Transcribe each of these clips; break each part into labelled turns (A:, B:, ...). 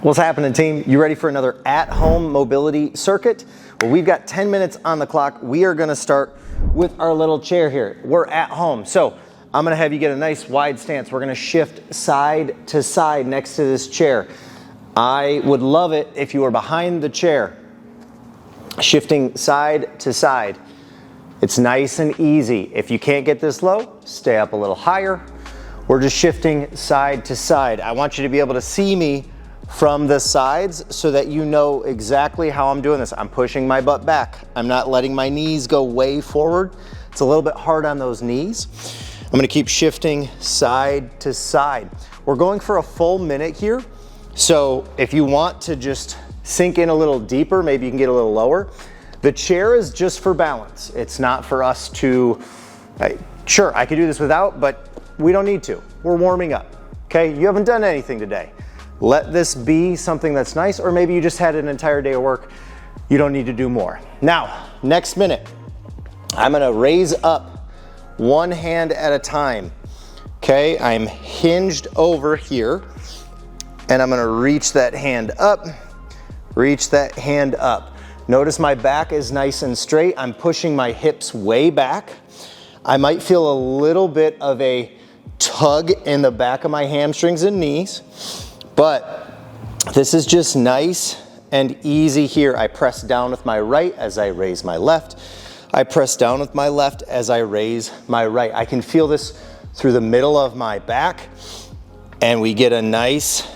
A: What's happening, team? You ready for another at-home mobility circuit? Well, we've got 10 minutes on the clock. We are gonna start with our little chair here. We're at home, so I'm gonna have you get a nice wide stance. We're gonna shift side to side next to this chair. I would love it if you were behind the chair, shifting side to side. It's nice and easy. If you can't get this low, stay up a little higher. We're just shifting side to side. I want you to be able to see me from the sides so that you know exactly how I'm doing this. I'm pushing my butt back. I'm not letting my knees go way forward. It's a little bit hard on those knees. I'm gonna keep shifting side to side. We're going for a full minute here. So if you want to just sink in a little deeper, maybe you can get a little lower. The chair is just for balance. It's not for us to, sure, I could do this without, but we don't need to. We're warming up, okay? You haven't done anything today. Let this be something that's nice, or maybe you just had an entire day of work. You don't need to do more. Now, next minute, I'm gonna raise up one hand at a time, okay? I'm hinged over here, and I'm gonna reach that hand up, reach that hand up. Notice my back is nice and straight. I'm pushing my hips way back. I might feel a little bit of a tug in the back of my hamstrings and knees, but this is just nice and easy here. I press down with my right as I raise my left. I press down with my left as I raise my right. I can feel this through the middle of my back, and we get a nice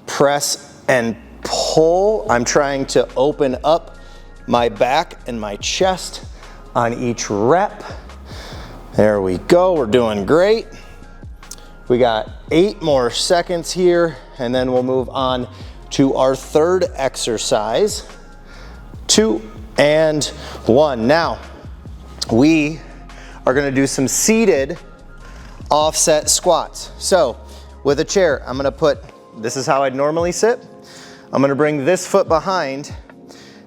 A: press and pull. I'm trying to open up my back and my chest on each rep. There we go, we're doing great. We got 8 more seconds here, and then we'll move on to our third exercise. 2 and 1. Now, we are gonna do some seated offset squats. So, with a chair, I'm gonna put, this is how I'd normally sit. I'm gonna bring this foot behind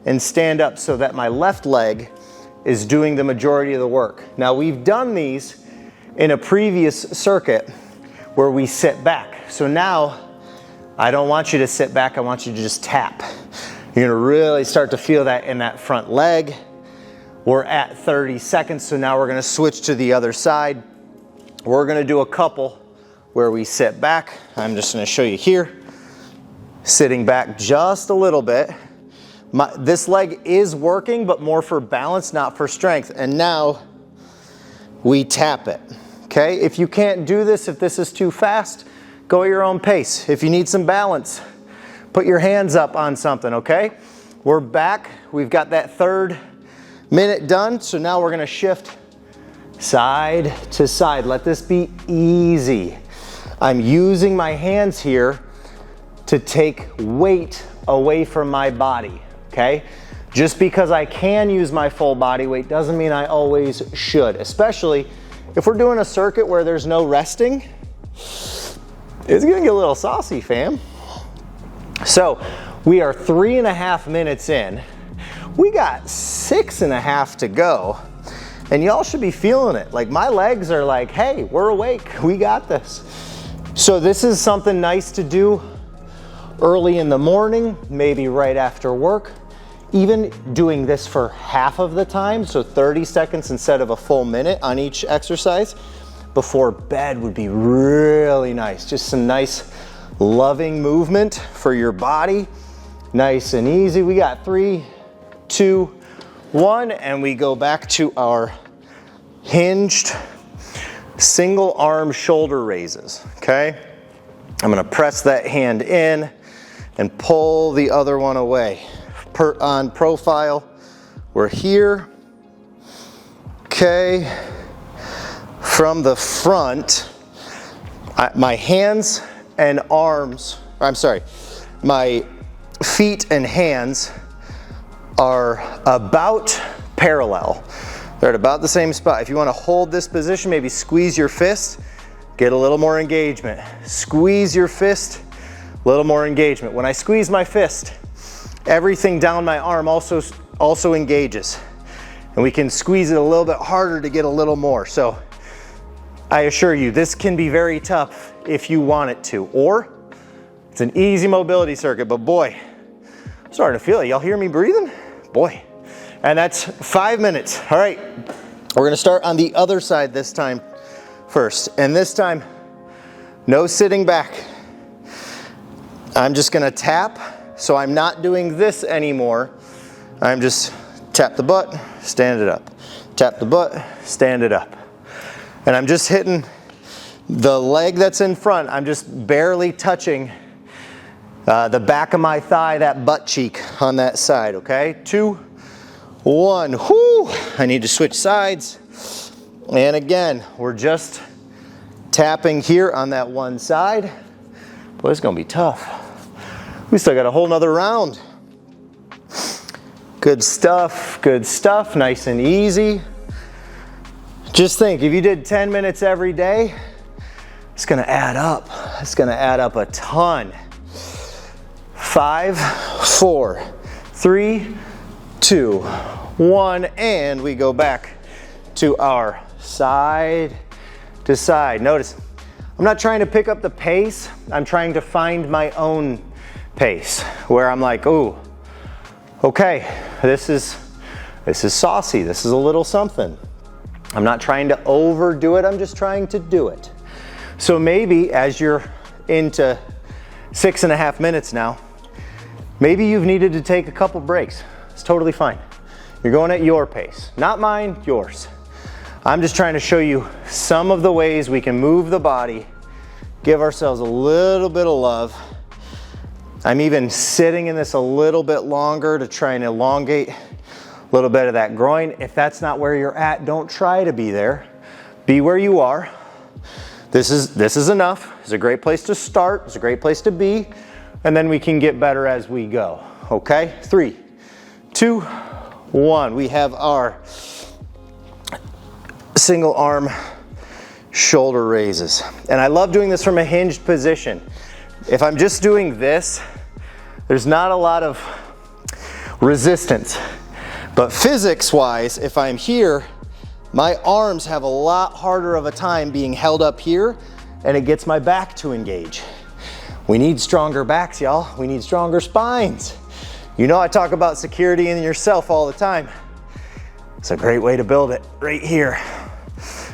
A: and stand up so that my left leg is doing the majority of the work. Now, we've done these in a previous circuit where we sit back. So now, I don't want you to sit back, I want you to just tap. You're gonna really start to feel that in that front leg. We're at 30 seconds, so now we're gonna switch to the other side. We're gonna do a couple where we sit back. I'm just gonna show you here. Sitting back just a little bit. This leg is working, but more for balance, not for strength. And now we tap it, okay? If you can't do this, if this is too fast, go at your own pace. If you need some balance, put your hands up on something, okay? We're back. We've got that third minute done. So now we're gonna shift side to side. Let this be easy. I'm using my hands here to take weight away from my body. Okay? Just because I can use my full body weight doesn't mean I always should, especially if we're doing a circuit where there's no resting. It's gonna get a little saucy, fam. So we are 3.5 minutes in. We got 6.5 to go, and y'all should be feeling it. Like, my legs are like, hey, we're awake, we got this. So this is something nice to do early in the morning, maybe right after work. Even doing this for half of the time, so 30 seconds instead of a full minute on each exercise, before bed would be really nice. Just some nice loving movement for your body. Nice and easy. We got 3, 2, 1, and we go back to our hinged single arm shoulder raises, okay? I'm gonna press that hand in and pull the other one away. On profile, we're here, okay? From the front, my hands and arms, my feet and hands are about parallel. They're at about the same spot. If you want to hold this position, maybe squeeze your fist, get a little more engagement. Squeeze your fist, a little more engagement. When I squeeze my fist, everything down my arm also engages. And we can squeeze it a little bit harder to get a little more. So I assure you, this can be very tough if you want it to. Or It's an easy mobility circuit, but boy, I'm starting to feel it. Y'all hear me breathing? Boy. And that's 5 minutes. All right, we're gonna start on the other side this time first. And this time, no sitting back. I'm just gonna tap, so I'm not doing this anymore. I'm just tap the butt, stand it up. Tap the butt, stand it up. And I'm just hitting the leg that's in front. I'm just barely touching the back of my thigh, that butt cheek on that side, okay? 2, 1, whoo! I need to switch sides. And again, we're just tapping here on that one side. Boy, it's gonna be tough. We still got a whole nother round. Good stuff, nice and easy. Just think, if you did 10 minutes every day, it's gonna add up. It's gonna add up a ton. 5, 4, 3, 2, 1, and we go back to our side to side. Notice, I'm not trying to pick up the pace, I'm trying to find my own pace, where I'm like, ooh, okay, this is saucy, this is a little something. I'm not trying to overdo it, I'm just trying to do it. So maybe as you're into 6.5 minutes now, maybe you've needed to take a couple breaks. It's totally fine. You're going at your pace, not mine, yours. I'm just trying to show you some of the ways we can move the body, give ourselves a little bit of love. I'm even sitting in this a little bit longer to try and elongate a little bit of that groin. If that's not where you're at, don't try to be there. Be where you are. This is enough. It's a great place to start. It's a great place to be. And then we can get better as we go. Okay? 3, 2, 1. We have our single arm shoulder raises. And I love doing this from a hinged position. If I'm just doing this, there's not a lot of resistance. But physics-wise, if I'm here, my arms have a lot harder of a time being held up here, and it gets my back to engage. We need stronger backs, y'all. We need stronger spines. You know I talk about security in yourself all the time. It's a great way to build it, right here.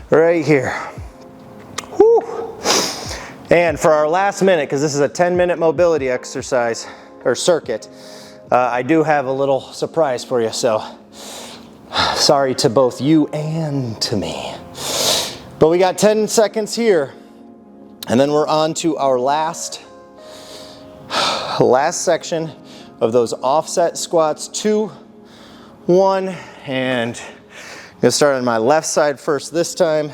A: Right here. Whew. And for our last minute, because this is a 10-minute mobility exercise, or circuit, I do have a little surprise for you, so sorry to both you and to me. But we got 10 seconds here, and then we're on to our last section of those offset squats. 2, 1, and I'm gonna start on my left side first this time.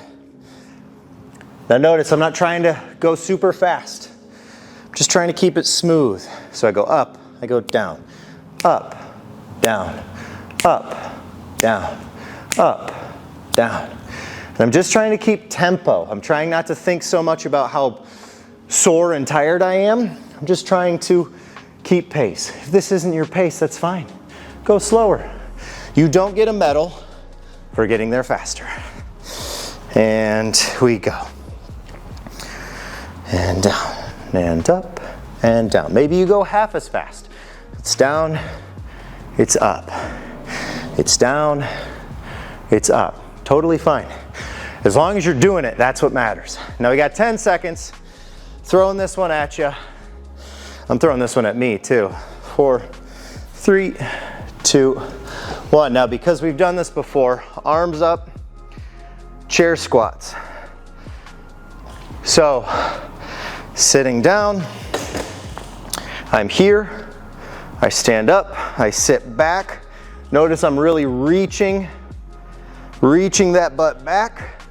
A: Now notice, I'm not trying to go super fast. I'm just trying to keep it smooth. So I go up, I go down, up, down, up, down, up, down. And I'm just trying to keep tempo. I'm trying not to think so much about how sore and tired I am. I'm just trying to keep pace. If this isn't your pace, that's fine. Go slower. You don't get a medal for getting there faster. And we go. And down, and up, and down. Maybe you go half as fast. It's down, it's up. It's down, it's up. Totally fine. As long as you're doing it, that's what matters. Now we got 10 seconds. Throwing this one at you. I'm throwing this one at me too. 4, 3, 2, 1. Now because we've done this before, arms up, chair squats. So, sitting down, I'm here, I stand up, I sit back. Notice I'm really reaching that butt back,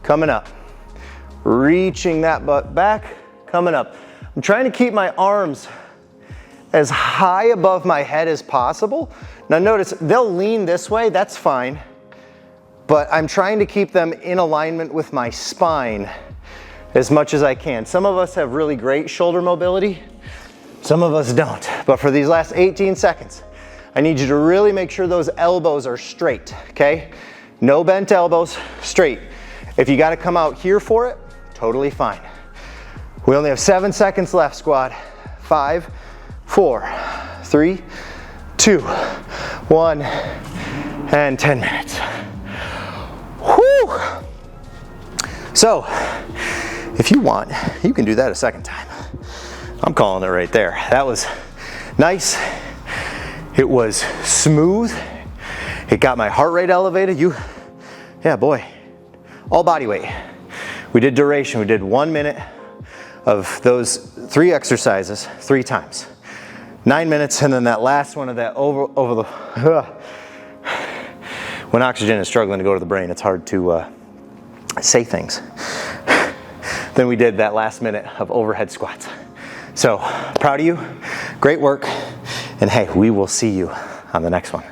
A: coming up. Reaching that butt back, coming up. I'm trying to keep my arms as high above my head as possible. Now notice, they'll lean this way, that's fine, but I'm trying to keep them in alignment with my spine as much as I can. Some of us have really great shoulder mobility, some of us don't. But for these last 18 seconds, I need you to really make sure those elbows are straight, okay? No bent elbows, straight. If you gotta come out here for it, totally fine. We only have 7 seconds left, squad. 5, 4, 3, 2, 1, and 10 minutes. Whew. So, if you want, you can do that a second time. I'm calling it right there. That was nice. It was smooth. It got my heart rate elevated. Yeah, boy, all body weight. We did duration. We did 1 minute of those 3 exercises 3 times. 9 minutes, and then that last one of that over the, when oxygen is struggling to go to the brain, it's hard to say things. Then we did that last minute of overhead squats. So, proud of you, great work, and hey, we will see you on the next one.